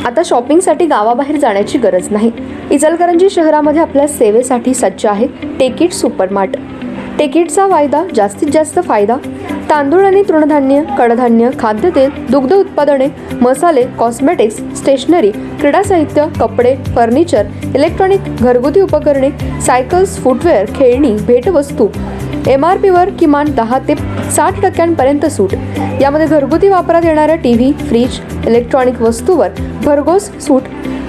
आता शॉपिंगसाठी गावाबाहेर जाण्याची गरज नाही। इचलकरंजी शहरामध्ये आपल्या सेवेसाठी सज्ज आहे टेकिट सुपरमार्ट। टेकिटचा वायदा जास्तीत जास्त फायदा। तांदूळ आणि तृणधान्य, कडधान्य, खाद्यतेल, दुग्ध उत्पादने, मसाले, कॉस्मेटिक्स, स्टेशनरी, क्रीडा साहित्य, कपडे, फर्निचर, इलेक्ट्रॉनिक, घरगुती उपकरणे, सायकल्स, फुटवेअर, खेळणी, भेटवस्तू, MRPवर किमान 10 ते 60% सूट। यामध्ये घरगुती वापरात येणाऱ्या टीव्ही, फ्रीज, इलेक्ट्रॉनिक वस्तूवर भरघोस सूट।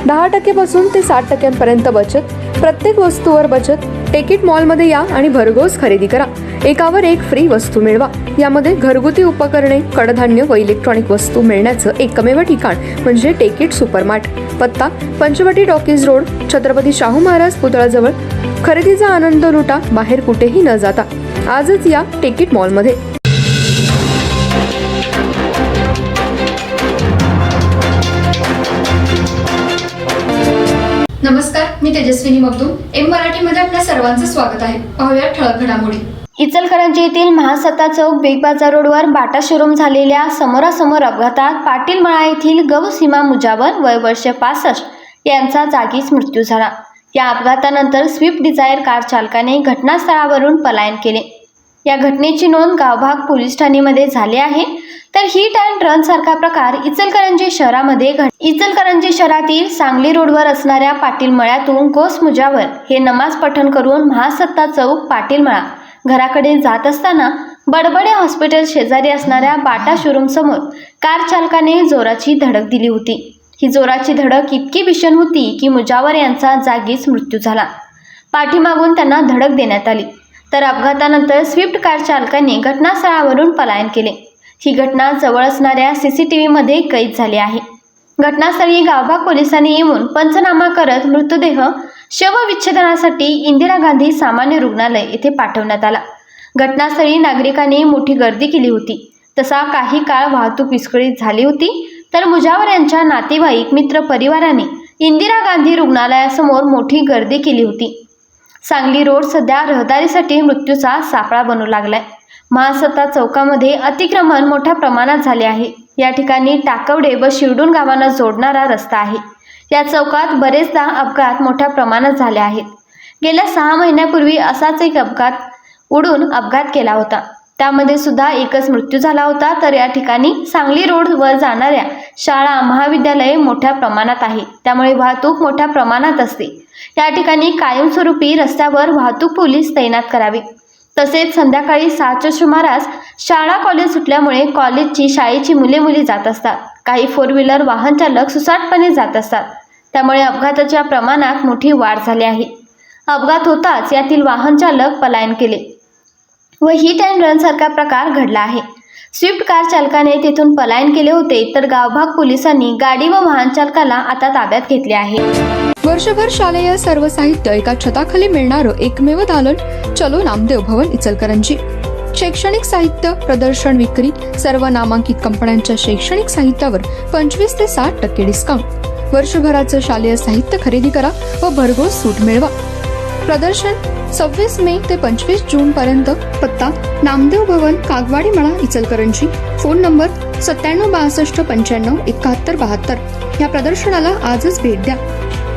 10% पासून ते 60% बचत। प्रत्येक वस्तूवर बचत। टेकिट मॉलमध्ये या आणि भरघोस खरेदी करा। एकावर एक फ्री वस्तू मिळवा। यामध्ये घरगुती उपकरणे, कडधान्य व इलेक्ट्रॉनिक वस्तू मिळण्याचं एकमेव ठिकाण म्हणजे टेकिट सुपरमार्ट। पत्ता पंचवटी टॉकीज रोड, छत्रपती शाहू महाराज पुतळ्याजवळ। खरेदीचा आनंद लुटा, बाहेर कुठेही न जाता। आजच या टेकिट मॉलमध्ये। नमस्कार, मी तेजस्विनी मगदूम। एम मराठीमध्ये आपल्या सर्वांचं स्वागत आहे। पाहूया ठळक घडामोडी। इचलकरंजी येथील महासत्ता चौक बिग बाजार रोडवर बाटा शोरूम झालेल्या समोरासमोर अपघातात पाटील मळा येथील गवसीमा मुजावर वय वर्ष 65 यांचा जागीच मृत्यू झाला। या अपघातानंतर स्विफ्ट डिझायर कार चालकाने घटनास्थळावरून पलायन केले। या घटनेची नोंद गावभाग पोलीस ठाण्यामध्ये झाली आहे। तर हिट अँड रन सारखा प्रकार इचलकरंजी शहरातील सांगली रोडवर असणाऱ्या पाटील मळ्यातून गोस मुजावर हे नमाज पठण करून महासत्ता चौक पाटील मळा घराकडे जात असताना बडबडे हॉस्पिटल शेजारी असणाऱ्या बाटा शोरूम समोर कार चालकाने जोराची धडक दिली होती। ही जोराची धडक इतकी भीषण होती की मुजावर यांचा जागीच मृत्यू झाला। पाठीमागून त्यांना धडक देण्यात आली। तर अपघातानंतर स्विफ्ट कार चालकाने घटनास्थळावरून पलायन केले। ही घटना जवळ असणाऱ्या CCTV मध्ये कैद झाली आहे। घटनास्थळी गावभाग पोलिसांनी येऊन पंचनामा करत मृतदेह शवविच्छेदनासाठी इंदिरा गांधी सामान्य रुग्णालय येथे पाठवण्यात आला। घटनास्थळी नागरिकांनी मोठी गर्दी केली होती। तसा काही काळ वाहतूक विस्कळीत झाली होती। तर मुजावर यांच्या नातेवाईक, मित्र परिवाराने इंदिरा गांधी रुग्णालयासमोर मोठी गर्दी केली होती। सांगली रोड सध्या रहदारीसाठी मृत्यूचा सापळा बनू लागलाय। महासत्ता चौकामध्ये अतिक्रमण मोठ्या प्रमाणात झाले आहे। या ठिकाणी टाकवडे व शिरडून गावांना जोडणारा रस्ता आहे। या चौकात बरेचदा अपघात मोठ्या प्रमाणात झाले आहेत। गेल्या 6 महिन्यापूर्वी असाच एक अपघात उडून अपघात केला होता। त्यामध्ये सुद्धा एकच मृत्यू झाला होता। तर या ठिकाणी सांगली रोडवर जाणाऱ्या शाळा, महाविद्यालये मोठ्या प्रमाणात आहे। त्यामुळे वाहतूक मोठ्या प्रमाणात असते। या ठिकाणी कायमस्वरूपी रस्त्यावर वाहतूक पोलीस तैनात करावे। तसेच संध्याकाळी 6च्या सुमारास शाळा कॉलेज सुटल्यामुळे कॉलेजची, शाळेची मुले जात असतात। काही 4 व्हीलर वाहन चालक सुसाटपणे जात असतात। त्यामुळे अपघाताच्या प्रमाणात मोठी वाढ झाली आहे। अपघात होताच यातील वाहन चालक पलायन केले व हिट अँड रन सारखा प्रकार घडला आहे। स्विफ्ट कार चालकाने तेथून पलायन केले होते। तर गावभाग पोलिसांनी गाडी व वाहन चालकाला आता ताब्यात घेतले आहे। वर्षभर शालेय सर्व साहित्य एका छताखाली मिळणारं एकमेव दालन चलो नामदेव भवन इचलकरंजी। शैक्षणिक साहित्य, प्रदर्शन, विक्री, सर्व नामांकित कंपन्यांच्या शैक्षणिक साहित्यावर 25 ते 60% डिस्काउंट। वर्षभराचं शालेय साहित्य खरेदी करा व भरघोस सूट मिळवा। प्रदर्शन 26 मे ते 25 जून पर्यंत। पत्ता नामदेव भवन, कागवाडी मळा, इचलकरंजी। Phone number 97 62 95 71 72। या प्रदर्शनाला आजच भेट द्या।